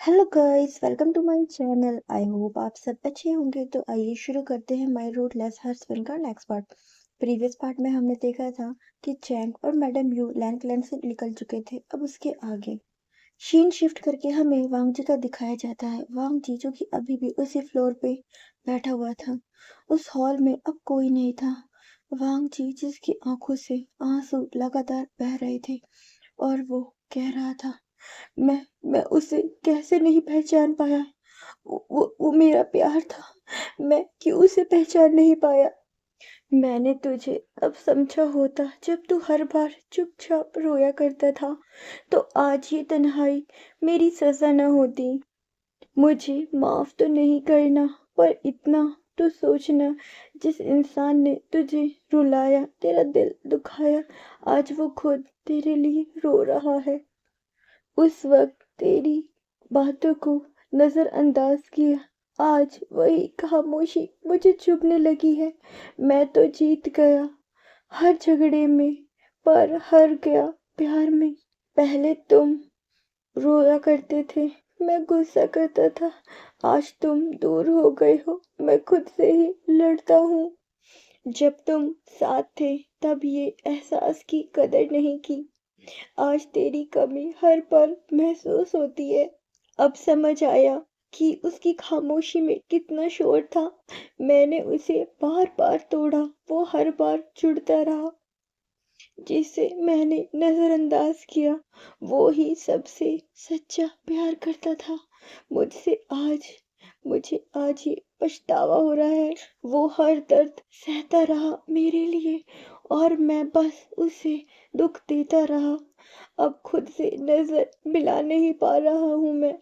Hello guys, welcome to my channel. I hope आप सब अच्छे होंगे। तो आइए शुरू करते हैं माय रूट लेस हस्बैंड का नेक्स्ट पार्ट। प्रीवियस पार्ट में हमने देखा था कि चैंग और मैडम यू लैंड से निकल चुके थे। अब उसके आगे शीन शिफ्ट करके हमें वांग जी का दिखाया जाता है। वांग जी जो कि अभी भी उसी फ्लोर पे बैठा हुआ था। उस हॉल में अब कोई नहीं था। वांग जी जिसकी आंखों से आंसू लगातार बह रहे थे और वो कह रहा था, मैं उसे कैसे नहीं पहचान पाया। वो मेरा प्यार था। मैं क्यों उसे पहचान नहीं पाया। मैंने तुझे अब समझा होता जब तू हर बार चुपचाप रोया करता था, तो आज ये तन्हाई मेरी सजा न होती। मुझे माफ तो नहीं करना, पर इतना तो सोचना, जिस इंसान ने तुझे रुलाया, तेरा दिल दुखाया, आज वो खुद तेरे लिए रो रहा है। उस वक्त तेरी बातों को नजरअंदाज किया, आज वही खामोशी मुझे चुभने लगी है। मैं तो जीत गया हर झगड़े में, पर हार गया प्यार में। पहले तुम रोया करते थे, मैं गुस्सा करता था। आज तुम दूर हो गए हो, मैं खुद से ही लड़ता हूँ। जब तुम साथ थे तब ये एहसास की कदर नहीं की। आज तेरी कमी हर पल महसूस होती है। अब समझ आया कि उसकी खामोशी में कितना शोर था। मैंने उसे बार बार तोड़ा, वो हर बार जुड़ता रहा। जिसे मैंने नजरअंदाज किया, वो ही सबसे सच्चा प्यार करता था। मुझसे आज मुझे आज ये पछतावा हो रहा है। वो हर दर्द सहता रहा मेरे लिए, और मैं बस उसे दुख देता रहा। अब खुद से नजर मिला नहीं पा रहा हूँ मैं।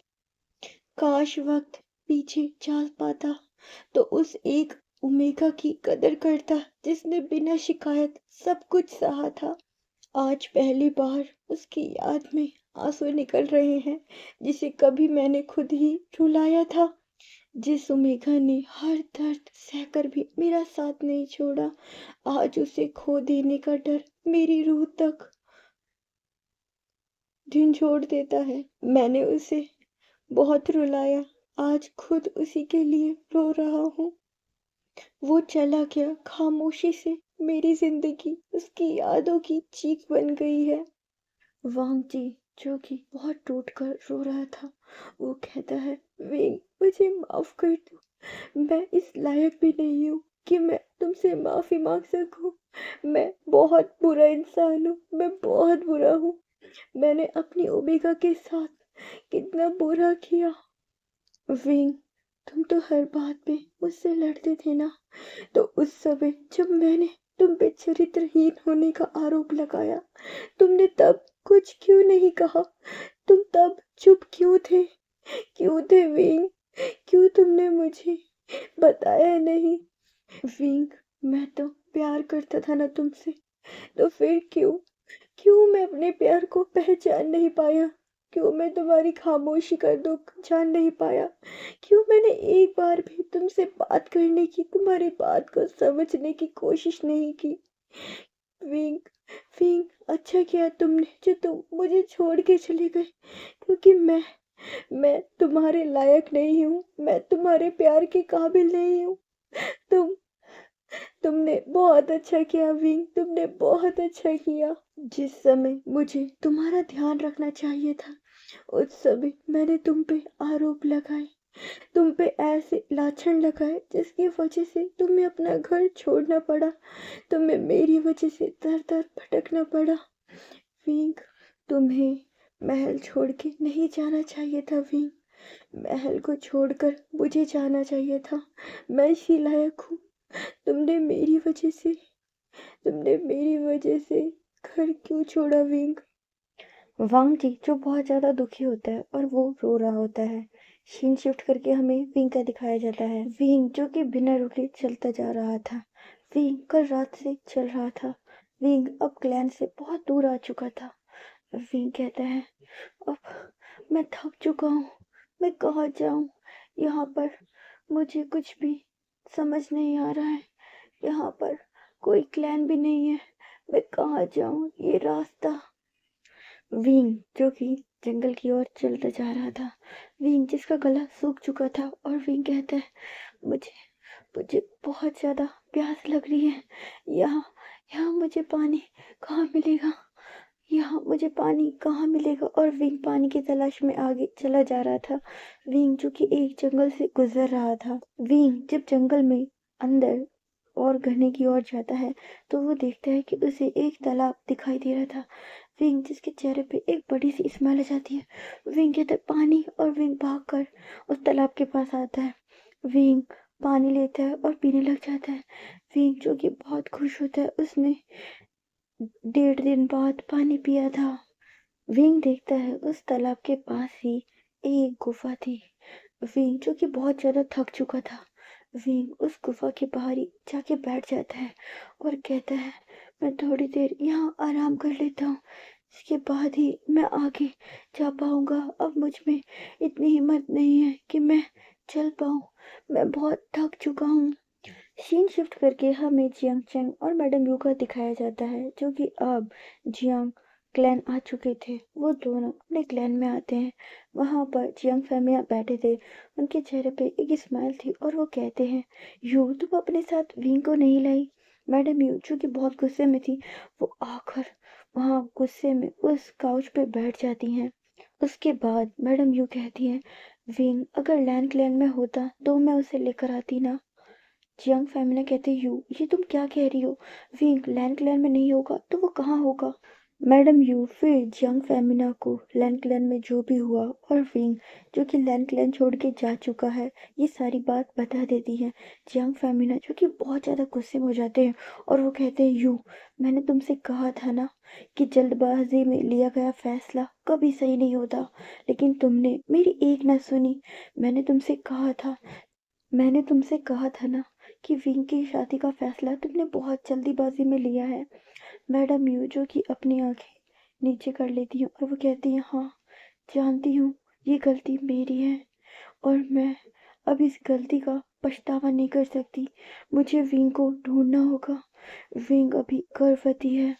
काश वक्त पीछे जा पाता तो उस एक ओमेगा की कदर करता, जिसने बिना शिकायत सब कुछ सहा था। आज पहली बार उसकी याद में आंसू निकल रहे हैं, जिसे कभी मैंने खुद ही रुलाया था। जिस ओमेगा ने हर दर्द सहकर भी मेरा साथ नहीं छोड़ा, आज उसे खो देने का डर मेरी रूह तक झंझोड़ देता है। मैंने उसे बहुत रुलाया, आज खुद उसी के लिए रो रहा हूँ। वो चला गया खामोशी से, मेरी जिंदगी उसकी यादों की चीख बन गई है। वांग जी जो कि बहुत टूट कर रो रहा था, वो कहता है, विंग मुझे माफ कर दो। मैं इस लायक भी नहीं हूँ कि मैं तुमसे माफी मांग सकूं। मैं बहुत बुरा इंसान हूँ, मैं बहुत बुरा हूँ। मैंने अपनी ओमेगा के साथ कितना बुरा किया। विंग, तुम तो हर बात पे मुझसे लड़ते थे ना। तो उस समय जब मैंने तुम पे चरित्रहीन होने का आरोप लगाया, तुमने तब कुछ क्यों नहीं कहा। तुम तब चुप क्यों थे। क्यों थे विंग। क्यों तुमने मुझे बताया नहीं। विंग, मैं तो प्यार करता था ना तुमसे, तो फिर क्यों क्यों मैं अपने प्यार को पहचान नहीं पाया। क्यों मैं तुम्हारी खामोशी का दुख जान नहीं पाया। क्यों मैंने एक बार भी तुमसे बात करने की, तुम्हारी बात को समझने की कोशिश नहीं की। विंग, विंग, अच्छा किया तुमने जो तुम मुझे छोड़ के चले गए, क्योंकि मैं तुम्हारे लायक नहीं हूँ। मैं तुम्हारे प्यार के काबिल नहीं हूँ। तुम तुमने बहुत अच्छा किया विंग, तुमने बहुत अच्छा किया। जिस समय मुझे तुम्हारा ध्यान रखना चाहिए था, उस समय मैंने तुम पे आरोप लगाए, तुम पे ऐसे लाछन लगाए जिसकी वजह से तुम्हें अपना घर छोड़ना पड़ा। तुम्हें मेरी वजह से दर दर भटकना पड़ा। विंग, तुम्हें महल छोड़ के नहीं जाना चाहिए था विंग। महल को छोड़कर मुझे जाना चाहिए था। मैं इसी लायक हूँ। तुमने मेरी वजह से तुमने मेरी वजह से घर क्यों छोड़ा विंग। वांग जी जो बहुत ज्यादा दुखी होता है और वो रो रहा होता है। सीन शिफ्ट करके हमें विंग का दिखाया जाता है। विंग जो कि बिना रुके चलता जा रहा था। विंग कल रात से चल रहा था। विंग अब क्लैन से बहुत दूर आ चुका था। विंग कहता है, अब मैं थक चुका हूँ। मैं कहाँ जाऊँ। यहाँ पर मुझे कुछ भी समझ नहीं आ रहा है। यहाँ पर कोई क्लैन भी नहीं है। मैं कहाँ जाऊँ। ये रास्ता। विंग जो कि जंगल की ओर चलता जा रहा था। विंग जिसका गला सूख चुका था और विंग कहता है, मुझे मुझे बहुत ज़्यादा प्यास लग रही है। यहाँ यहाँ मुझे पानी कहाँ मिलेगा? यहाँ मुझे पानी कहाँ मिलेगा? और विंग पानी की तलाश में आगे चला जा रहा था। विंग जो कि एक जंगल से गुजर रहा था। विंग जब जंगल में अंदर और घने की ओर जाता है तो वो देखता है कि उसे एक तालाब दिखाई दे रहा था। विंग जिसके चेहरे पे एक बड़ी सी स्माइल आ जाती है। विंग कहता है पानी, और विंग भागकर उस तालाब के पास आता है। विंग पानी लेता है और पीने लग जाता है। विंग जो कि बहुत खुश होता है, उसने 1.5 दिन बाद पानी पिया था। विंग देखता है उस तालाब के पास ही एक गुफा थी। विंग जो कि बहुत ज्यादा थक चुका था, विंग उस गुफा के बाहर ही जाके बैठ जाता है और कहता है, मैं थोड़ी देर यहाँ आराम कर लेता हूँ, इसके बाद ही मैं आगे जा पाऊंगा। अब मुझ में इतनी हिम्मत नहीं है कि मैं चल पाऊँ, मैं बहुत थक चुका हूँ। सीन शिफ्ट करके हमें जियांग चैंग और मैडम यू का दिखाया जाता है, जो कि अब जियांग क्लैन आ चुके थे। वो दोनों अपने क्लैन में आते हैं। वहां पर जियांग फैमिली बैठे थे। उनके चेहरे पे एक स्माइल थी और वो कहते हैं, यू तुम अपने साथ विंग को नहीं लाई? मैडम यू जो कि बहुत गुस्से में थी, वो आकर वहां गुस्से में उस काउच पे बैठ जाती हैं। उसके बाद मैडम यू कहती हैं, विंग अगर लैंड क्लैन में होता तो मैं उसे लेकर आती ना। जियांग फैमिली कहते, यू ये तुम क्या कह रही हो? विंग लैंड क्लैन में नहीं होगा तो वो कहाँ होगा? मैडम यू फिर जियांग फैमिना को लैंड क्लैन में जो भी हुआ और विंग जो कि लैंड क्लैन छोड़ के जा चुका है, ये सारी बात बता देती है। जियांग फैमिना जो कि बहुत ज़्यादा गुस्से में हो जाते हैं और वो कहते हैं, यू मैंने तुमसे कहा था ना कि जल्दबाजी में लिया गया फैसला कभी सही नहीं होता, लेकिन तुमने मेरी एक ना सुनी। मैंने तुमसे कहा था मैंने तुमसे कहा था ना कि विंग की शादी का फैसला तुमने बहुत जल्दीबाजी में लिया है। मैडम यू जो कि अपनी आंखें नीचे कर लेती हैं और वो कहती हैं, हाँ जानती हूँ ये गलती मेरी है और मैं अब इस गलती का पछतावा नहीं कर सकती। मुझे विंग को ढूंढना होगा। विंग अभी गर्भवती है।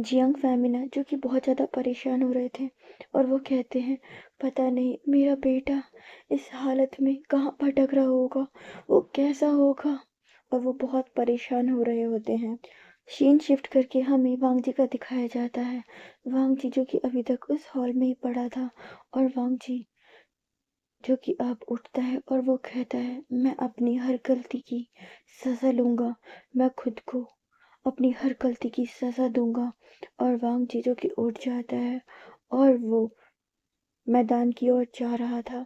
जियांग फैमिना जो कि बहुत ज़्यादा परेशान हो रहे थे और वो कहते हैं, पता नहीं मेरा बेटा इस हालत में कहाँ भटक रहा होगा, वो कैसा होगा। और वो बहुत परेशान हो रहे होते हैं। सीन शिफ्ट करके हमें वांग जी का दिखाया जाता है। वांग जी जो कि अभी तक उस हॉल में ही पड़ा था और वांग जी जो कि अब उठता है और वो कहता है, मैं अपनी हर गलती की सजा लूंगा, मैं खुद को अपनी हर गलती की सजा दूंगा। और वांग जी जो कि उठ जाता है और वो मैदान की ओर जा रहा था।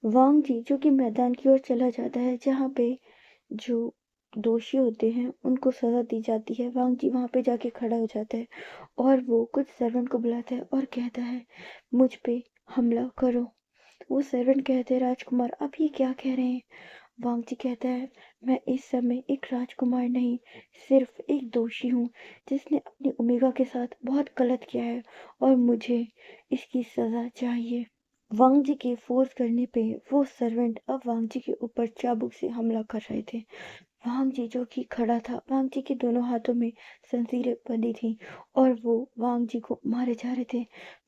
वांग जी जो कि मैदान की ओर चला जाता है जहाँ पे जो दोषी होते हैं उनको सजा दी जाती है। वांग जी वहां पे जाके खड़ा हो जाता है और वो कुछ सर्वेंट को बुलाता है और कहता है, मुझ पे हमला करो। वो सर्वेंट कहते हैं, राजकुमार आप ये क्या कह रहे हैं? वांगची कहता है, मैं इस समय एक राजकुमार नहीं, सिर्फ एक दोषी हूँ जिसने अपनी ओमेगा के साथ बहुत गलत किया है और मुझे इसकी सजा चाहिए। वांगजी के फोर्स करने पे वो सर्वेंट अब वांगजी के ऊपर चाबुक से हमला कर रहे थे। वांगजी जो कि खड़ा था, वांगजी के दोनों हाथों में जंजीरें बंधी थी और वो वांगजी को मारे जा रहे थे।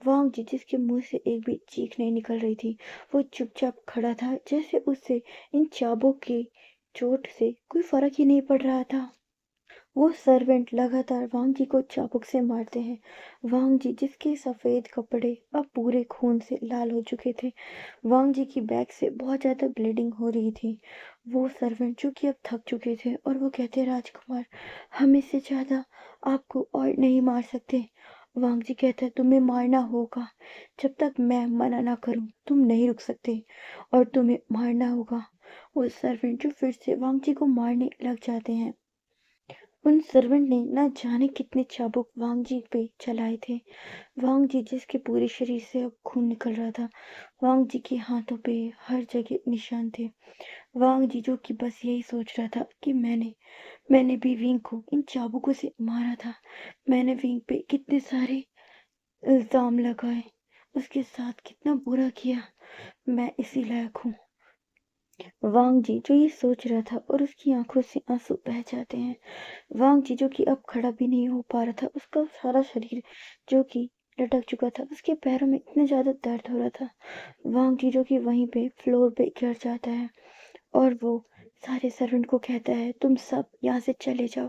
वांगजी जिसके मुंह से एक भी चीख नहीं निकल रही थी, वो चुपचाप खड़ा था जैसे उससे इन चाबुक की चोट से कोई फर्क ही नहीं पड़ रहा था। वो सर्वेंट लगातार वांग जी को चाबुक से मारते हैं। वांग जी जिसके सफेद कपड़े अब पूरे खून से लाल हो चुके थे, वांग जी की बैक से बहुत ज्यादा ब्लीडिंग हो रही थी। वो सर्वेंट जो कि अब थक चुके थे और वो कहते, राजकुमार हम इससे ज्यादा आपको और नहीं मार सकते। वांग जी कहता है, तुम्हें मारना होगा, जब तक मैं मना ना करूं तुम नहीं रुक सकते और तुम्हें मारना होगा। वो सर्वेंट जो फिर से वांग जी को मारने लग जाते हैं। उन सर्वेंट ने ना जाने कितने चाबुक वांग जी पे चलाए थे। वांग जी जिसके पूरे शरीर से अब खून निकल रहा था, वांग जी के हाथों पे हर जगह निशान थे। वांग जी जो कि बस यही सोच रहा था कि मैंने भी विंग को इन चाबुकों से मारा था। मैंने विंग पे कितने सारे इल्जाम लगाए, उसके साथ कितना बुरा किया, मैं इसी लायक हूँ। वांग जी जो ये सोच रहा था और उसकी आंखों से आंसू बह जाते हैं। वांग जी जो कि अब खड़ा भी नहीं हो पा रहा था, उसका सारा शरीर जो कि लटक चुका था। उसके पैरों में इतना ज़्यादा दर्द हो रहा था। वांग जीजो की वहीं पे फ्लोर पे गिर जाता है और वो सारे सर्वेंट को कहता है, तुम सब यहाँ से चले जाओ।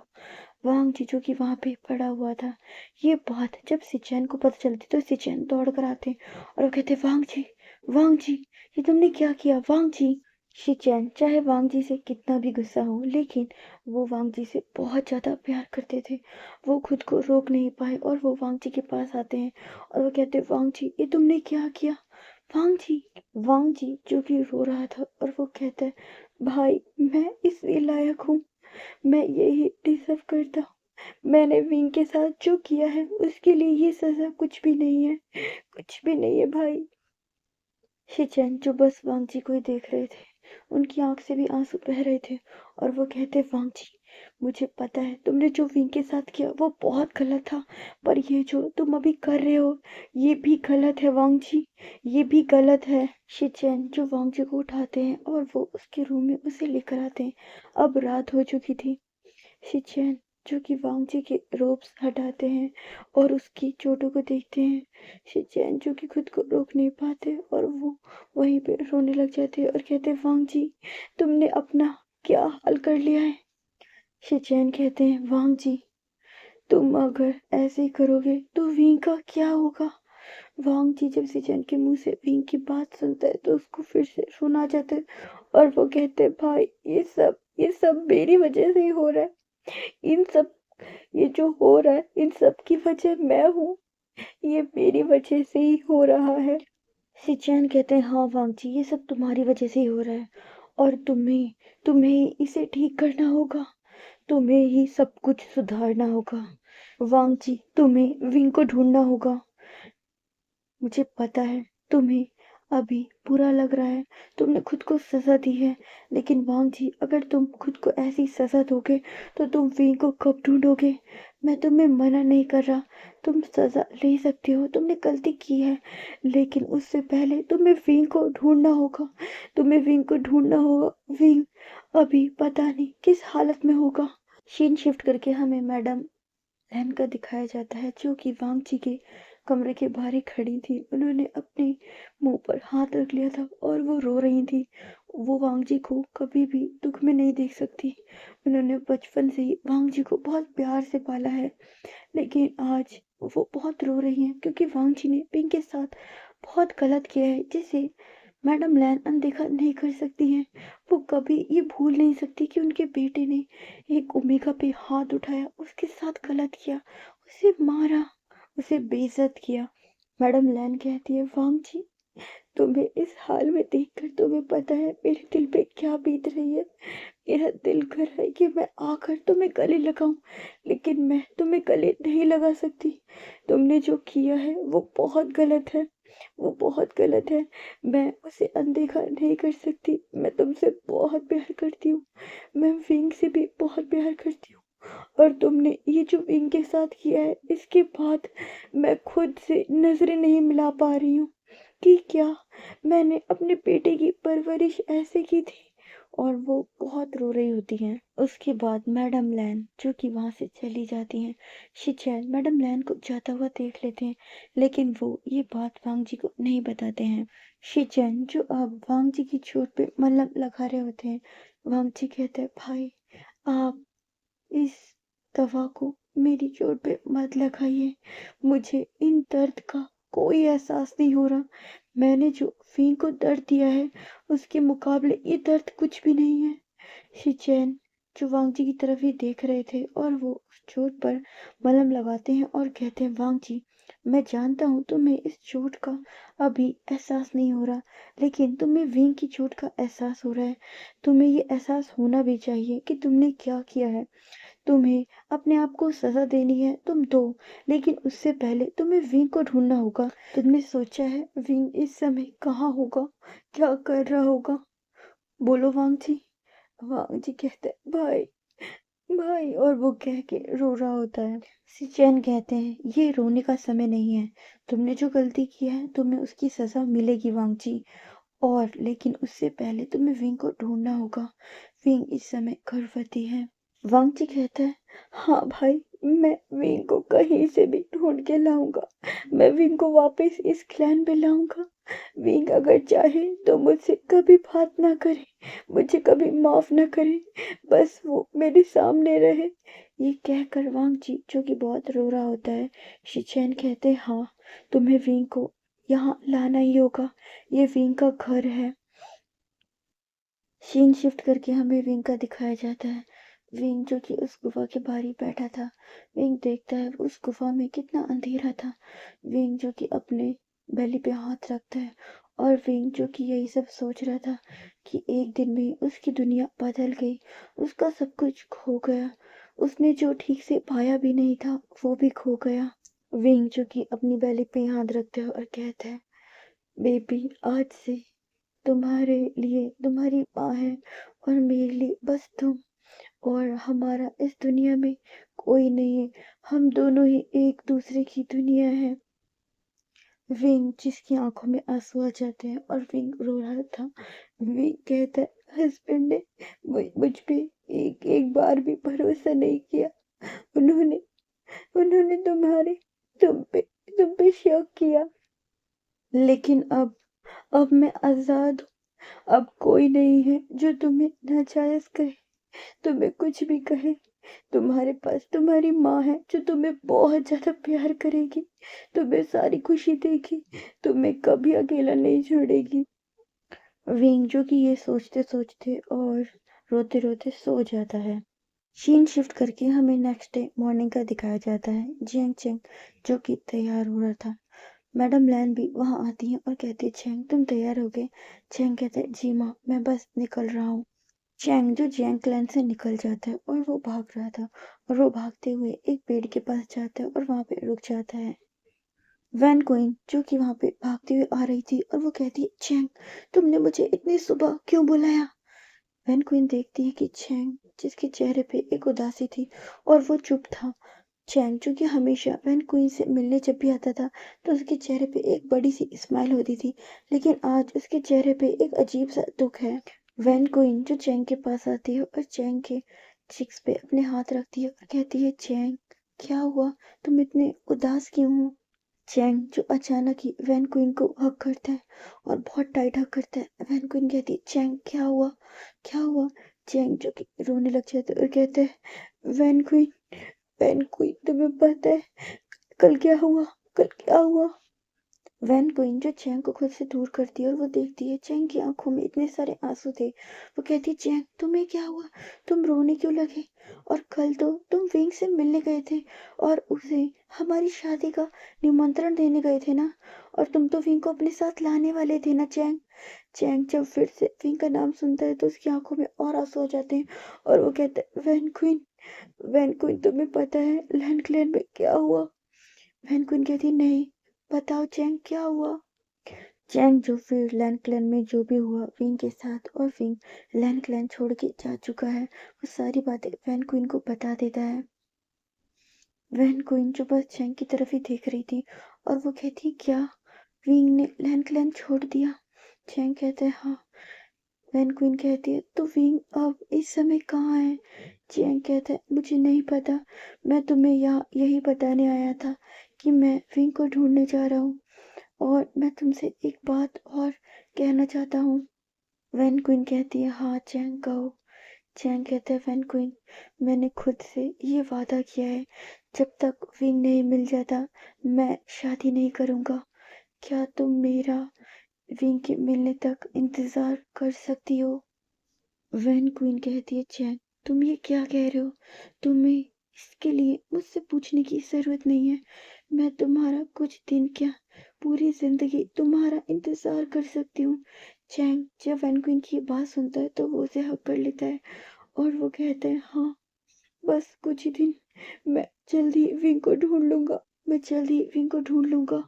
वांग जीजो की वहाँ पे पड़ा हुआ था। ये बात जब सिचैन को पता चलती तो सिचैन दौड़ कर आते और वो कहते, वांग जी, ये तुमने क्या किया वांग जी। शिचैन चाहे वांग जी से कितना भी गुस्सा हो, लेकिन वो वांग जी से बहुत ज़्यादा प्यार करते थे। वो खुद को रोक नहीं पाए और वो वांग जी के पास आते हैं और वो कहते, वांग जी ये तुमने क्या किया। वांग जी जो कि रो रहा था और वो कहता है, भाई मैं इसलिए लायक हूँ, मैं यही डिजर्व करता हूँ। मैंने विंग के साथ जो किया है उसके लिए ये सजा कुछ भी नहीं है, कुछ भी नहीं है भाई। शिचैन जो बस वांग जी को ही देख रहे थे, उनकी आंख से भी आंसू बह रहे थे और वो कहते, वांग जी मुझे पता है तुमने जो विंग के साथ किया वो बहुत गलत था, पर ये जो तुम अभी कर रहे हो ये भी गलत है वांग जी, ये भी गलत है। शिचैन जो वांग जी को उठाते हैं और वो उसके रूम में उसे लेकर आते हैं। अब रात हो चुकी थी। शिचैन जो कि वांग जी के रोब्स हटाते हैं और उसकी चोटों को देखते हैं। शिचैन जो कि खुद को रोक नहीं पाते और वो वहीं पे रोने लग जाते हैं और कहते हैं, वांग जी तुमने अपना क्या हाल कर लिया है। शिचैन कहते हैं, वांग जी तुम अगर ऐसे ही करोगे तो विंग का क्या होगा। वांग जी जब शिचैन के मुंह से विंग की बात सुनता है तो उसको फिर से रोना आ जाता है और वो कहते हैं, भाई ये सब मेरी वजह से ही हो रहा है। इन सब ये जो हो रहा है इन सब की वजह मैं हूँ, ये मेरी वजह से ही हो रहा है। सिचैन कहते हैं, हाँ वांग जी ये सब तुम्हारी वजह से ही हो रहा है और तुम्हें तुम्हें ही इसे ठीक करना होगा, तुम्हें ही सब कुछ सुधारना होगा। वांग जी तुम्हें विंग को ढूंढना होगा। मुझे पता है तुम्हें अभी बुरा लग रहा है, तुमने खुद को सजा दी है, लेकिन वांग जी अगर तुम खुद को ऐसी सजा दोगे तो तुम विंग को कब ढूंढोगे। मैं तुम्हें मना नहीं कर रहा, तुम सजा ले सकते हो, तुमने गलती की है, लेकिन उससे पहले तुम्हें विंग को ढूंढना होगा, तुम्हें विंग को ढूंढना होगा। विंग अभी पता नहीं किस हालत में होगा। सीन शिफ्ट करके हमें मैडम लैन का दिखाया जाता है जो कि वांग जी के कमरे के बाहर ही खड़ी थी। उन्होंने अपने मुंह पर हाथ रख लिया था और वो रो रही थी। वो वांग जी को कभी भी दुख में नहीं देख सकती। उन्होंने बचपन से ही वांग जी को बहुत प्यार से पाला है, लेकिन आज वो बहुत रो रही हैं क्योंकि वांग जी ने पिंक के साथ बहुत गलत किया है जिसे मैडम लैन अनदेखा नहीं कर सकती हैं। वो कभी ये भूल नहीं सकती कि उनके बेटे ने एक ओमेगा पे हाथ उठाया, उसके साथ गलत किया, उसे मारा, उसे बेइज्जत किया। मैडम लैन कहती है, वांग जी तुम्हें इस हाल में देखकर तुम्हें पता है मेरे दिल पे क्या बीत रही है। मेरा दिल कर रहा है कि मैं आकर तुम्हें गले लगाऊं, लेकिन मैं तुम्हें गले नहीं लगा सकती। तुमने जो किया है वो बहुत गलत है, वो बहुत गलत है। मैं उसे अनदेखा नहीं कर सकती। मैं तुमसे बहुत प्यार करती हूँ, मैं विंग से भी बहुत प्यार करती हूँ, और तुमने ये जो विंग के साथ किया है इसके बाद मैं खुद से नजरें नहीं मिला पा रही हूँ कि क्या मैंने अपने बेटे की परवरिश ऐसे की थी। और वो बहुत रो रही होती हैं। उसके बाद मैडम लैन जो कि वहां से चली जाती हैं। शिचैन मैडम लैन को जाता हुआ देख लेते हैं, लेकिन वो ये बात वांग जी को नहीं बताते हैं। शिचैन जो अब वांग जी की चोट पे मलहम लगा रहे होते हैं। वांग जी कहते हैं, भाई आप इस दवा को मेरी चोट पे मत लगाइए, मुझे इन दर्द का कोई एहसास नहीं हो रहा। मैंने जो फी को दर्द दिया है उसके मुकाबले ये दर्द कुछ भी नहीं है। शिचैन जो वांग जी की तरफ ही देख रहे थे और वो उस चोट पर मलहम लगाते हैं और कहते हैं, वांग जी मैं जानता हूँ तुम्हें इस चोट का अभी एहसास नहीं हो रहा, लेकिन तुम्हें विंग की चोट का एहसास हो रहा है। तुम्हें ये एहसास होना भी चाहिए कि तुमने क्या किया है। तुम्हें अपने आप को सजा देनी है तुम दो, लेकिन उससे पहले तुम्हें विंग को ढूंढना होगा। तुमने सोचा है विंग इस समय कहाँ होगा, क्या कर रहा होगा। बोलो वांग जी। वांग जी कहते हैं, भाई भाई, और वो कह के रो रहा होता है। सिचैन कहते हैं, ये रोने का समय नहीं है, तुमने जो गलती की है तुम्हें उसकी सजा मिलेगी वांग जी, और लेकिन उससे पहले तुम्हें विंग को ढूंढना होगा। विंग इस समय गर्भवती है। वांग जी कहता है, हाँ भाई मैं विंग को कहीं से भी ढूंढ के लाऊंगा। मैं विंग को वापस इस क्लैन में लाऊंगा। विंग अगर चाहे तो मुझसे कभी बात ना करे, मुझे कभी माफ ना करे, बस वो मेरे सामने रहे। ये कहकर वांग जी जो कि बहुत रो रहा होता है, शिचैन कहते हाँ, तुम्हें विंग को यहाँ लाना ही होगा, ये विंग का घर है। सीन शिफ्ट करके हमें विंग का दिखाया जाता है। विंग जो कि उस गुफा के बाहर ही बैठा था। विंग देखता है उस गुफा में कितना अंधेरा था। विंग जो कि अपने बेली पे हाथ रखता है और विंग जो कि यही सब सोच रहा था कि एक दिन में उसकी दुनिया बदल गई, उसका सब कुछ खो गया, उसने जो ठीक से पाया भी नहीं था वो भी खो गया। विंग जो कि अपनी बेली पे हाथ रखता है और कहता है, बेबी आज से तुम्हारे लिए तुम्हारी माँ है और मेरे लिए बस तुम, और हमारा इस दुनिया में कोई नहीं है, हम दोनों ही एक दूसरे की दुनिया है। विंग जिसकी आंखों में आंसू आ जाते हैं और विंग रो रहा था। विंग कहता है हस्बैंड ने मुझ पे एक एक बार भी भरोसा नहीं किया, उन्होंने उन्होंने तुम पे शक किया, लेकिन अब मैं आजाद हूँ। अब कोई नहीं है जो तुम्हें नाजायज कहे, तुम्हें कुछ भी कहे। तुम्हारे पास तुम्हारी माँ है जो तुम्हें बहुत ज्यादा प्यार करेगी, तुम्हें सारी खुशी देगी, तुम्हें कभी अकेला नहीं छोड़ेगी। विंग जो कि ये सोचते सोचते और रोते रोते सो जाता है। सीन शिफ्ट करके हमें नेक्स्ट डे मॉर्निंग का दिखाया जाता है। जियांग चेंग जो कि तैयार हो रहा था, मैडम लैन भी वहां आती है और कहती है चेंग तुम तैयार हो गए। चेंग कहते हैं जी माँ, मैं बस निकल रहा हूँ। चैंग जो जियांग क्लैन से निकल जाता है और वो भाग रहा था, और वो भागते हुए एक पेड़ के पास जाता है और वहां पे रुक जाता है। वैन क्वीन जो कि वहां पे भागती हुई आ रही थी और वो कहती है चैंग तुमने मुझे इतनी सुबह क्यों बुलाया। वैन क्वीन देखती है कि चैंग जिसके चेहरे पे एक उदासी थी और वो चुप था। चैंग जो कि हमेशा वैन क्वीन से मिलने जब भी आता था तो उसके चेहरे पे एक बड़ी सी स्माइल होती थी, लेकिन आज उसके चेहरे पे एक अजीब सा दुख है। वैन क्वीन जो चैंग के पास आती है और चैंग के चिक्स पे अपने हाथ रखती है और कहती है चैंग क्या हुआ, तुम इतने उदास क्यों हो। चैंग जो अचानक ही वैन क्वीन को हक करता है और बहुत टाइट हक करता है। वैन क्वीन कहती है चैंग क्या हुआ, क्या हुआ। चैंग जो कि रोने लग जाता है और कहता है वैन क्वीन तुम्हें पता है कल क्या हुआ, कल क्या हुआ। वैन क्वीन जो चैंग को खुद से दूर करती है और वो देखती है चैंग की आंखों में इतने सारे आंसू थे। वो कहती है चैंग तुम्हें क्या हुआ, तुम रोने क्यों लगे, और कल तो तुम विंग से मिलने गए थे और उसे हमारी शादी का निमंत्रण देने गए थे ना, और तुम तो विंग को अपने साथ लाने वाले थे ना। चैंग चैंग जब फिर से विंग का नाम सुनता है तो उसकी आंखों में और आंसू आ जाते हैं और वो कहता है वैन क्वीन तुम्हें पता है लैंड क्लैन में क्या हुआ। वैन क्वीन कहती नहीं, बताओ चैंग क्या हुआ। चैंग जो फिर लैंड क्लैन में जो भी हुआ विंग के साथ, और विंग लैंड क्लैन छोड़ के जा चुका है, वो सारी बातें वैन क्वीन को बता देता है। वैन क्वीन जो बस चैंग की तरफ ही देख रही थी और वो कहती क्या विंग ने लैंड क्लैन छोड़ दिया। चैंग कहते हैं हाँ। वैन क्वीन कहती है तो विंग अब इस समय कहाँ है। चैंग कहता है मुझे नहीं पता, मैं तुम्हें यहाँ यही बताने आया था कि मैं विंग को ढूंढने जा रहा हूँ, और मैं तुमसे एक बात और कहना चाहता हूँ। वैन क्वीन कहती है हाँ चैंग कहो। चैंग कहता है वैन क्वीन मैंने खुद से ये वादा किया है, जब तक विंग नहीं मिल जाता मैं शादी नहीं करूँगा। क्या तुम मेरा विंग के मिलने तक इंतजार कर सकती हो। वैन क्वीन कहती है चैंग तुम ये क्या कह रहे हो, तुम्हें इसके लिए मुझसे पूछने की जरूरत नहीं है। मैं तुम्हारा कुछ दिन क्या पूरी जिंदगी तुम्हारा इंतजार कर सकती हूँ। चैंग जब वैन क्वीन की बात सुनता है तो वो उसे हक कर लेता है और वो कहता है हाँ बस कुछ ही दिन, मैं जल्दी विंग को ढूंढ लूंगा, मैं जल्दी विंग को ढूंढ लूंगा।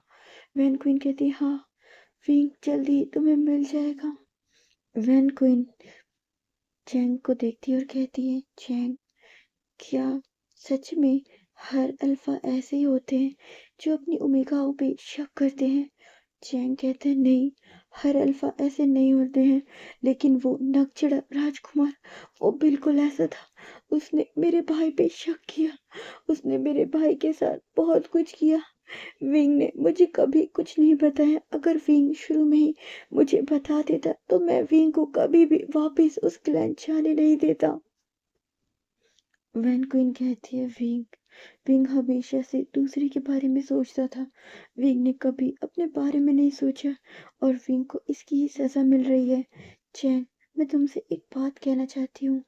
वैन क्वीन कहती है हाँ विंग जल्दी तुम्हें मिल जाएगा। वैन क्वीन चैंग को देखती है और कहती है चैंग क्या सच में हर अल्फा ऐसे ही होते हैं जो अपनी ओमेगाओं पे शक करते हैं। चैंग कहते हैं नहीं, हर अल्फा ऐसे नहीं होते हैं, लेकिन वो नकचढ़ा राजकुमार, वो बिल्कुल ऐसा था। उसने मेरे भाई पे शक किया, उसने मेरे भाई के साथ बहुत कुछ किया। विंग ने मुझे कभी कुछ नहीं बताया। अगर विंग शुरू में ही मुझे बता देता तो मैं विंग को कभी भी वापस उस ग्लैंड जाने नहीं देता। वैन क्वीन कहती है, विंग विंग हमेशा से दूसरे के बारे में सोचता था। विंग ने कभी अपने बारे में नहीं सोचा और विंग को इसकी ही सजा मिल रही है। चैन, मैं तुमसे एक बात कहना चाहती हूँ।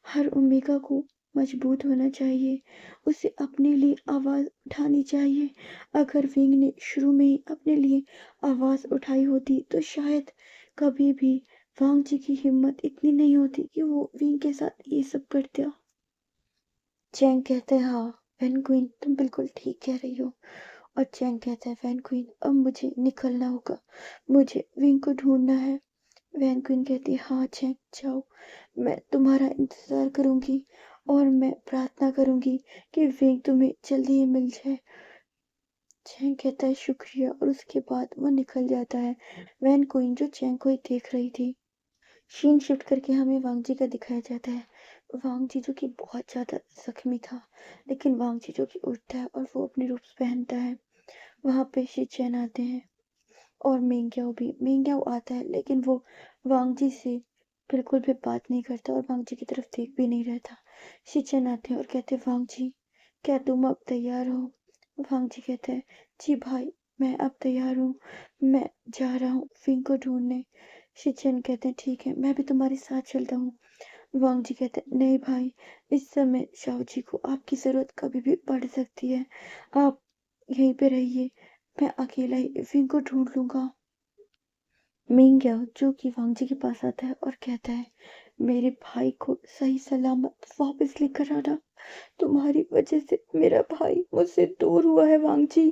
हर ओमेगा को मजबूत होना चाहिए, उसे अपने लिए आवाज उठानी चाहिए। अगर विंग ने शुरू में ही अपने लिए आवाज उठाई होती तो शायद कभी भी वांग जी की हिम्मत इतनी नहीं होती कि वो विंग के साथ ये सब करते। चैंग कहता है, हाँ वैन क्वीन, तुम बिल्कुल ठीक कह रही हो। और चैंग कहता है, वैन क्वीन अब मुझे निकलना होगा, मुझे विंग को ढूंढना है। वैन क्वीन कहती है, हाँ चैंग जाओ, मैं तुम्हारा इंतजार करूंगी और मैं प्रार्थना करूंगी कि विंग तुम्हें जल्दी ही मिल जाए। चैंग कहता है, शुक्रिया, और उसके बाद वो निकल जाता है। वैन क्वीन जो चैंग को ही देख रही थी। सीन शिफ्ट करके हमें वांग जी का दिखाया जाता है। वांग जी जो कि बहुत ज्यादा जख्मी था, लेकिन वांग जी जो कि उठता है और वो अपने रूप पहनता है। वहां पे शिचैन आते हैं और मेंग्याओ आता है, लेकिन वो वांग जी से बिल्कुल भी बात नहीं करता और वांग जी की तरफ देख भी नहीं रहता। शिचैन आते हैं और कहते हैं, वांग जी क्या तुम अब तैयार हो? वांग जी कहते हैं, जी भाई मैं अब तैयार हूँ, मैं जा रहा हूँ विंग को ढूंढने। शिचैन कहते हैं, ठीक है, मैं भी तुम्हारे साथ चलता हूँ। वांग जी कहते हैं, नहीं भाई, इस समय शाओ जी को आपकी जरूरत कभी भी पड़ सकती है, आप यहीं पे रहिए, मैं अकेला ही विंग को ढूंढ लूंगा। मिंग जो कि वांग जी के पास आता है और कहता है, मेरे भाई को सही सलामत वापस लेकर आना, तुम्हारी वजह से मेरा भाई मुझसे दूर हुआ है वांग जी।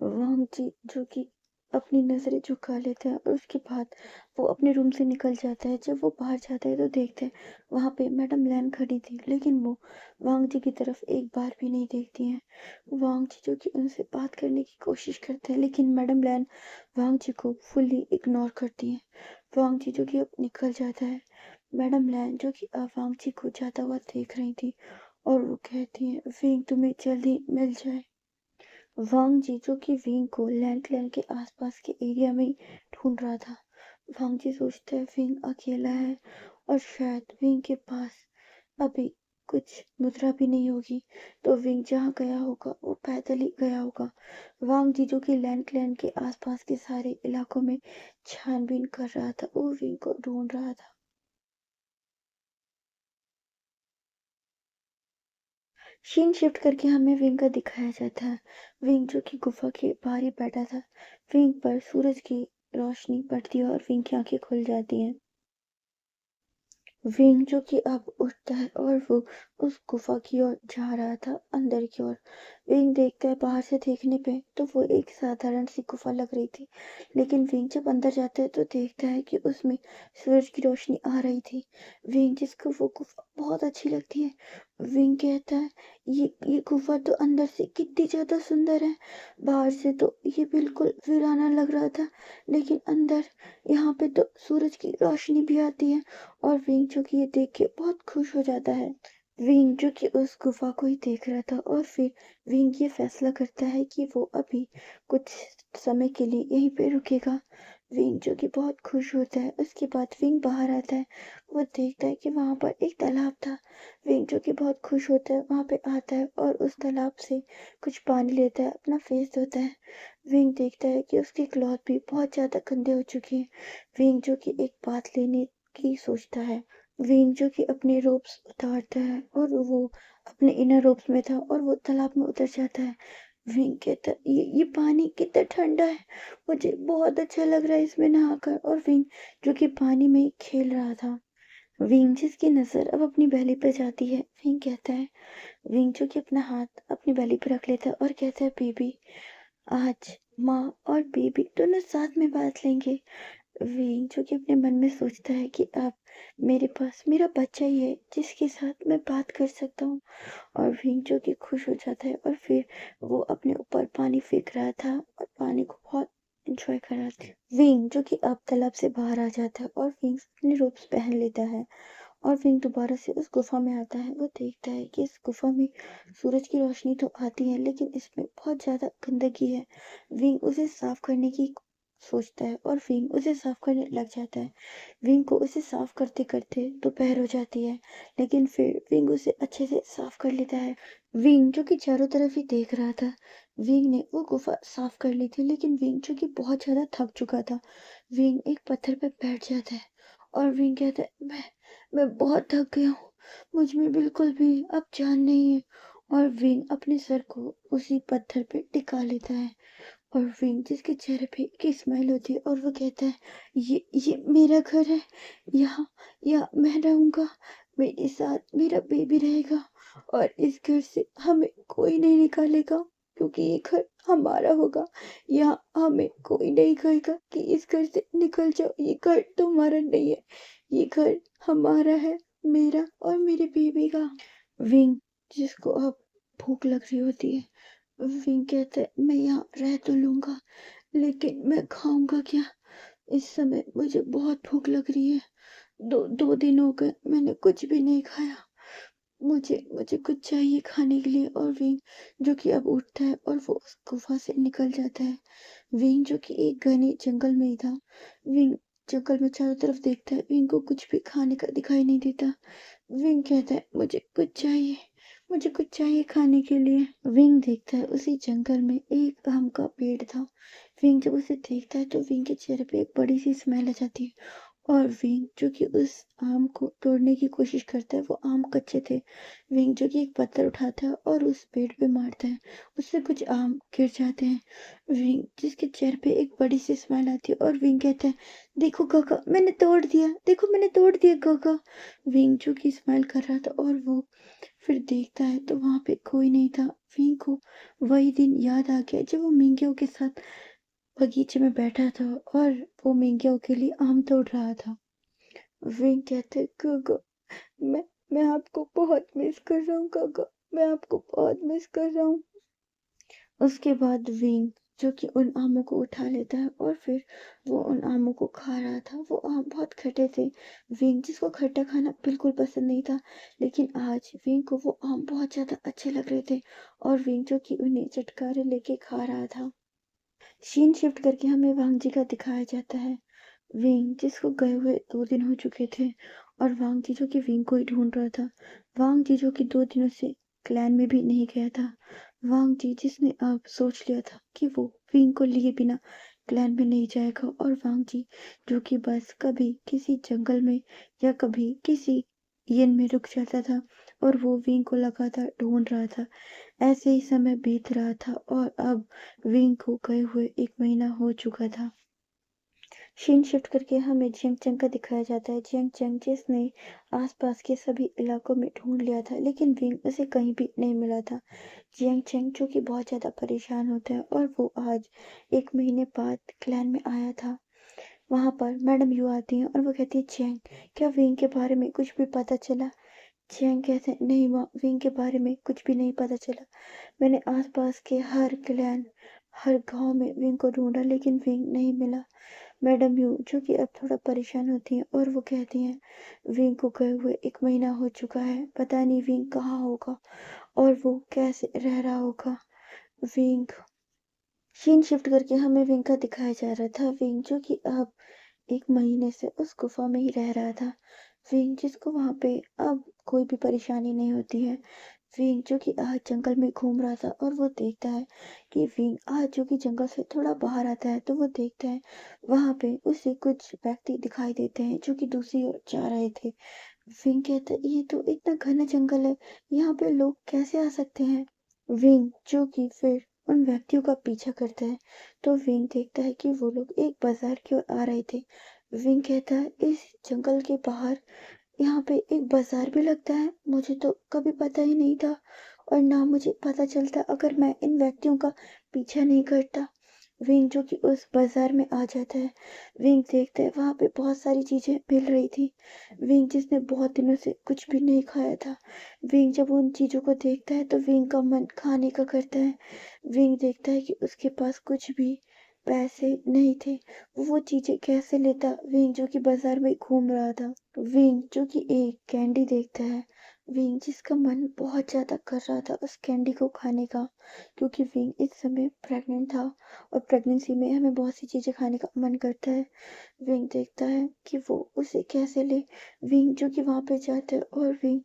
वांग जी जो कि अपनी नजरें झुका लेता है और उसके बाद वो अपने रूम से निकल जाता है। जब वो बाहर जाता है तो देखता है वहां पे मैडम लैन खड़ी थी, लेकिन वो वांग जी की तरफ एक बार भी नहीं देखती हैं। वांग जी जो कि उनसे बात करने की कोशिश करते हैं, लेकिन मैडम लैन वांग जी को फुल्ली इग्नोर करती हैं। वांग जी जो कि अब निकल जाता है। मैडम लैन जो कि अब वांग जी को जाता हुआ देख रही थी और वो कहती है, विंग तुम्हें जल्दी मिल जाए। वांग जी जो कि विंग को लैंड के आसपास के एरिया में ही ढूंढ रहा था। वांग जी सोचता है विंग अकेला है और शायद विंग के पास अभी कुछ मुद्रा भी नहीं होगी, तो विंग जहाँ गया होगा वो पैदल ही गया होगा। वांग जी जो कि लैंड के आसपास के सारे इलाकों में छानबीन कर रहा था, वो विंग को ढूंढ रहा था। सीन शिफ्ट करके हमें विंग का दिखाया जाता है। विंग जो कि गुफा के बाहर ही बैठा था। विंग पर सूरज की रोशनी पड़ती है और विंग की आंखें खुल जाती हैं। विंग जो कि अब उठता है और वो उस गुफा की ओर जा रहा था, अंदर की ओर। विंग देखता है बाहर से देखने पे तो वो एक साधारण सी गुफा लग रही थी, लेकिन विंग जब अंदर जाता है तो देखता है कि उसमें सूरज की रोशनी आ रही थी। विंग जिसको वो गुफा बहुत अच्छी लगती है, विंग कहता है, ये गुफा तो अंदर से कितनी ज्यादा सुंदर है। बाहर से तो ये बिल्कुल वीराना लग रहा था, लेकिन अंदर यहाँ पे तो सूरज की रोशनी भी आती है। और विंग जो कि ये देख के बहुत खुश हो जाता है। विंग जो कि उस गुफा को ही देख रहा था और फिर विंग ये फैसला करता है कि वो अभी कुछ समय के लिए यहीं पे रुकेगा। विंग जो कि बहुत खुश होता है। उसके बाद विंग बाहर आता है, वो देखता है कि वहां पर एक तालाब था। विंग जो कि बहुत खुश होता है वहां पे आता है और उस तालाब से कुछ पानी लेता है, अपना फेस धोता है। विंग देखता है कि उसके क्लॉथ भी बहुत ज्यादा गंदे हो चुके हैं। विंग जो कि एक बात लेने की सोचता है। विंग जो कि अपने रोब्स उतारता है और वो अपने इनर रोब्स में था और वो तालाब में उतर जाता है। विंग कहता है, ये पानी कितना ठंडा है, मुझे बहुत अच्छा लग रहा है इसमें नहाकर। और विंग जो कि पानी में खेल रहा था। विंग जिसकी नजर अब अपनी बेली पे जाती है, विंग कहता है, विंग जो कि अपना हाथ अपनी बेली पे रख लेता है और कहता है, बेबी आज माँ और बेबी दोनों साथ में बात लेंगे। विंग जो कि अपने मन में सोचता है कि अब मेरे पास मेरा बच्चा ही है जिसके साथ मैं बात कर सकता हूँ। और विंग जो कि खुश हो जाता है और फिर वो अपने ऊपर पानी फेंक रहा था और पानी को बहुत एंजॉय कराते हैं। विंग जो कि अब तालाब से बाहर आ जाता है और विंग अपने रूप्स पहन लेता है और विंग दोबारा से उस गुफा में आता है। वो देखता है कि इस गुफा में सूरज की रोशनी तो आती है लेकिन इसमें बहुत ज़्यादा गंदगी है। विंग उसे साफ करने की सोचता है और विंग उसे साफ करने लग जाता है। विंग को उसे साफ करते करते दोपहर हो जाती है लेकिन फिर विंग उसे अच्छे से साफ कर लेता है। विंग जो कि चारों तरफ ही देख रहा था, विंग ने वो गुफा साफ कर ली थी लेकिन विंग जो कि बहुत ज्यादा थक चुका था, विंग एक पत्थर पे बैठ जाता है और विंग कहता है मैं बहुत थक गया हूँ, मुझ में बिल्कुल भी अब जान नहीं है। और विंग अपने सर को उसी पत्थर पे टिका लेता है और विंग जिसके चेहरे पे एक स्माइल होती है और वो कहता है ये मेरा घर है, यहाँ यहाँ मैं रहूंगा, मेरे साथ मेरा बेबी रहेगा और इस घर से हमें कोई नहीं निकालेगा क्योंकि ये घर हमारा होगा। यहाँ हमें कोई नहीं कहेगा कि इस घर से निकल जाओ, ये घर तुम्हारा नहीं है, ये घर हमारा है, मेरा और मेरे बेबी का। विंग जिसको अब भूख लग रही होती है, विंग कहता है मैं यहाँ रह तो लूंगा लेकिन मैं खाऊंगा क्या, इस समय मुझे बहुत भूख लग रही है, दो दो दिन हो गए मैंने कुछ भी नहीं खाया, मुझे मुझे कुछ चाहिए खाने के लिए। और विंग जो कि अब उठता है और वो उस गुफा से निकल जाता है। विंग जो कि एक घने जंगल में ही था, विंग जंगल में चारों तरफ देखता है, विंग को कुछ भी खाने का दिखाई नहीं देता। विंग कहता है मुझे कुछ चाहिए, मुझे कुछ चाहिए खाने के लिए। विंग देखता है उसी जंगल में एक आम का पेड़ था। विंग जब उसे देखता है तो विंग के चेहरे पे एक बड़ी सी स्माइल आ जाती है और विंग जो कि उस आम को तोड़ने की कोशिश करता है, वो आम कच्चे थे। विंग जो कि एक पत्थर उठाता है और उस पेड़ पे मारता है, उससे कुछ आम गिर जाते हैं। विंग जिसके चेहरे पे एक बड़ी सी स्माइल आती है और विंग कहता है देखो काका मैंने तोड़ दिया, देखो मैंने तोड़ दिया काका। विंग जो कि स्माइल कर रहा था और वो फिर देखता है तो वहां पे कोई नहीं था। विंग को वही दिन याद आ गया जब वो मिंगियों के साथ बगीचे में बैठा था और वो मिंगियों के लिए आम तोड़ रहा था। विंग कहते काका मैं मैं आपको बहुत मिस कर रहा हूँ काका, मैं आपको बहुत मिस कर रहा हूँ। उसके बाद विंग जो कि उन आमों को उठा लेता है और फिर वो उन आमों को खा रहा था। वो आम बहुत खट्टे थे। विंग जिसको खट्टा खाना बिल्कुल पसंद नहीं था लेकिन आज विंग को वो आम बहुत ज्यादा अच्छे लग रहे थे और विंग जो कि उन्हें चटकारे लेके खा रहा था। सीन शिफ्ट करके हमें वांग जी का दिखाया जाता है। विंग जिसको गए हुए 2 दिन हो चुके थे और वांग जी जो कि विंग को ही ढूंढ रहा था। वांग जी जो कि 2 दिनों से क्लैन में भी नहीं गया था। वांग जी जिसने अब सोच लिया था कि वो विंग को लिए बिना क्लैन में नहीं जाएगा और वांग जी जो कि बस कभी किसी जंगल में या कभी किसी यन में रुक जाता था और वो विंग को लगातार ढूंढ रहा था। ऐसे ही समय बीत रहा था और अब विंग को गए हुए 1 महीना हो चुका था। सीन शिफ्ट करके हमें जियांग चंग का दिखाया जाता है। जियांग चंग जिसने आसपास के सभी इलाकों में ढूंढ लिया था लेकिन विंग उसे कहीं भी नहीं मिला था। जियांग चंग जो कि बहुत ज्यादा परेशान होता है और वो आज 1 महीने बाद क्लैन में आया था। वहां पर मैडम यू आती है और वो कहती है जियांग क्या विंग के बारे में कुछ भी पता चला। जियांग कहते हैं नहीं माँ, विंग के बारे में कुछ भी नहीं पता चला, मैंने आसपास के हर क्लैन हर गांव में विंग को ढूंढा लेकिन विंग नहीं मिला। मैडम यू जो कि अब थोड़ा परेशान होती हैं और वो कहती हैं विंग को गए हुए 1 महीना हो चुका है, पता नहीं विंग कहाँ होगा और वो कैसे रह रहा होगा। विंग सीन शिफ्ट करके हमें विंग का दिखाया जा रहा था। विंग जो कि अब 1 महीने से उस गुफा में ही रह रहा था। विंग जिसको वहां पे अब कोई भी परेशानी नहीं होती है। विंग जो कि आज जंगल में घूम रहा था और वो देखता है कि विंग आज जो कि जंगल से थोड़ा बाहर आता है तो वो देखता है वहां पे उसे कुछ व्यक्ति दिखाई देते हैं जो कि दूसरी ओर जा रहे थे। विंग कहता है ये तो इतना घना जंगल है, यहाँ पे लोग कैसे आ सकते हैं। विंग जो कि फिर उन व्यक्तियों का पीछा करता है तो विंग देखता है कि वो लोग एक बाजार की ओर आ रहे थे। विंग कहता है इस जंगल के बाहर यहाँ पे एक बाजार भी लगता है, मुझे तो कभी पता ही नहीं था और ना मुझे पता चलता अगर मैं इन व्यक्तियों का पीछा नहीं करता। विंग जो कि उस बाजार में आ जाता है। विंग देखता है वहां पे बहुत सारी चीजें मिल रही थी। विंग जिसने बहुत दिनों से कुछ भी नहीं खाया था, विंग जब उन चीजों को देखता है तो विंग का मन खाने का करता है। विंग देखता है कि उसके पास कुछ भी पैसे नहीं थे, वो चीज़ें कैसे लेता? विंग जो कि बाज़ार में घूम रहा था। विंग जो कि एक कैंडी देखता है। विंग जिसका मन बहुत ज़्यादा कर रहा था उस कैंडी को खाने का, क्योंकि विंग इस समय प्रेग्नेंट था और प्रेगनेंसी में हमें बहुत सी चीज़ें खाने का मन करता है। विंग देखता है कि वो उसे कैसे ले। विंग जो कि वहाँ पे जाता है और विंग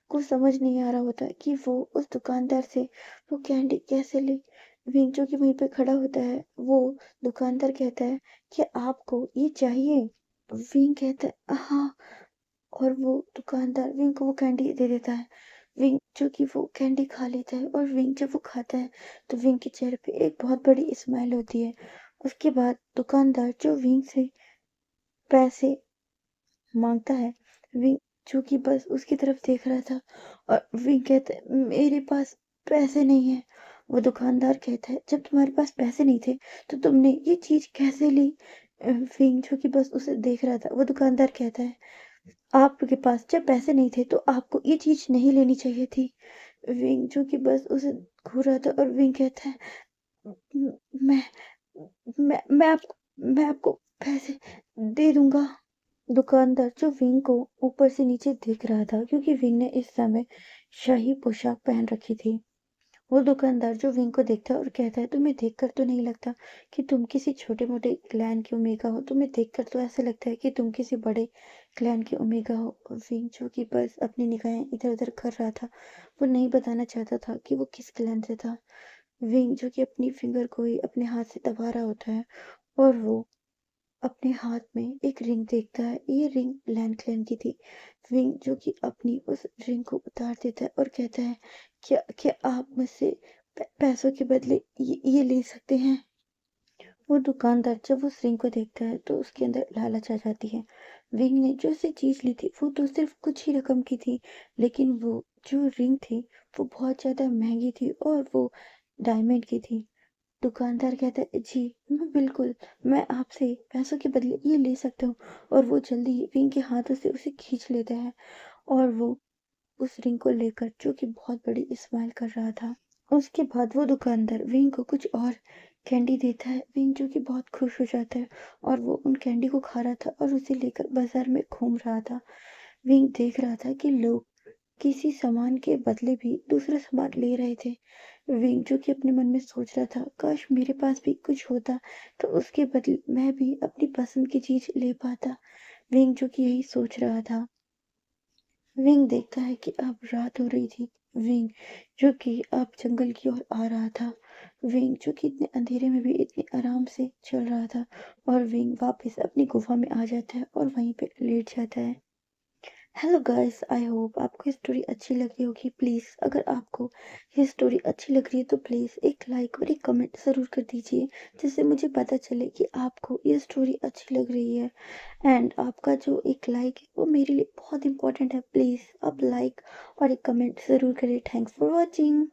को समझ नहीं आ रहा होता कि वो उस दुकानदार से वो कैंडी कैसे ले। विंग जो कि वहीं पे खड़ा होता है, वो दुकानदार कहता है कि आपको ये चाहिए? विंग कहता है हाँ, और वो दुकानदार विंग को वो कैंडी दे देता है। विंग जो कि वो कैंडी खा लेता है और विंग जब वो खाता है तो विंग के चेहरे पे एक बहुत बड़ी स्माइल होती है। उसके बाद दुकानदार जो विंग से पैसे माँगता है, विंग जो कि बस उसकी तरफ देख रहा था और विंग कहता है मेरे पास पैसे नहीं है। वो दुकानदार कहता है जब तुम्हारे पास पैसे नहीं थे तो तुमने ये चीज़ कैसे ली? विंग जो कि बस उसे देख रहा था। वो दुकानदार कहता है आपके पास जब पैसे नहीं थे तो आपको ये चीज़ नहीं लेनी चाहिए थी। विंग जो कि बस उसे घूर रहा था और विंग कहता है "म- मैं मैं आपको पैसे दे दूंगा। दुकानदार जो विंग को ऊपर से नीचे देख रहा था, क्योंकि विंग ने इस समय शाही पोशाक पहन रखी थी। वो दुकानदार जो विंग को देखता है और कहता है तुम्हें देखकर तो नहीं लगता कि तुम किसी छोटे मोटे क्लैन की ओमेगा हो। तुम्हें देखकर तो ऐसा लगता है कि तुम किसी बड़े क्लैन की ओमेगा हो। और विंग जो कि बस अपनी निगाहें इधर उधर कर रहा था, वो नहीं बताना चाहता था कि वो किस क्लैन से था। विंग जो कि अपनी फिंगर को ही अपने हाथ से दबा रहा होता है और वो अपने हाथ में एक रिंग देखता है। ये रिंग लैन क्लैन की थी। विंग जो कि अपनी उस रिंग को उतार देता है और कहता है क्या क्या आप मुझसे पैसों के बदले ये ले सकते हैं? वो दुकानदार जब उस रिंग को देखता है तो उसके अंदर लालच आ जाती है। विंग ने जो से चीज ली थी वो तो सिर्फ कुछ ही रकम की थी, लेकिन वो जो रिंग थी वो बहुत ज्यादा महंगी थी और वो डायमंड की थी। दुकानदार कहता है जी मैं आपसे पैसों के बदले ये ले सकता हूँ। और वो जल्दी ही विंग के हाथों से उसे खींच लेता है और वो उस रिंग को लेकर जो कि बहुत बड़ी स्माइल कर रहा था। उसके बाद वो दुकानदार विंग को कुछ और कैंडी देता है। विंग जो कि बहुत खुश हो जाता है और वो उन कैंडी को खा रहा था और उसे लेकर बाजार में घूम रहा था। विंग देख रहा था कि लोग किसी सामान के बदले भी दूसरा सामान ले रहे थे। विंग जो कि अपने मन में सोच रहा था काश मेरे पास भी कुछ होता तो उसके बदले मैं भी अपनी पसंद की चीज ले पाता। विंग जो कि यही सोच रहा था। विंग देखता है कि अब रात हो रही थी। विंग जो कि अब जंगल की ओर आ रहा था। विंग जो कि इतने अंधेरे में भी इतने आराम से चल रहा था और विंग वापस अपनी गुफा में आ जाता है और वहीं पे लेट जाता है। हेलो गाइस, आई होप आपको ये स्टोरी अच्छी लगी होगी। प्लीज़ अगर आपको ये स्टोरी अच्छी लग रही है तो प्लीज़ एक लाइक और एक कमेंट ज़रूर कर दीजिए, जिससे मुझे पता चले कि आपको ये स्टोरी अच्छी लग रही है। एंड आपका जो एक लाइक है वो मेरे लिए बहुत इंपॉर्टेंट है। प्लीज़ आप लाइक और एक कमेंट ज़रूर करें। Thanks for watching.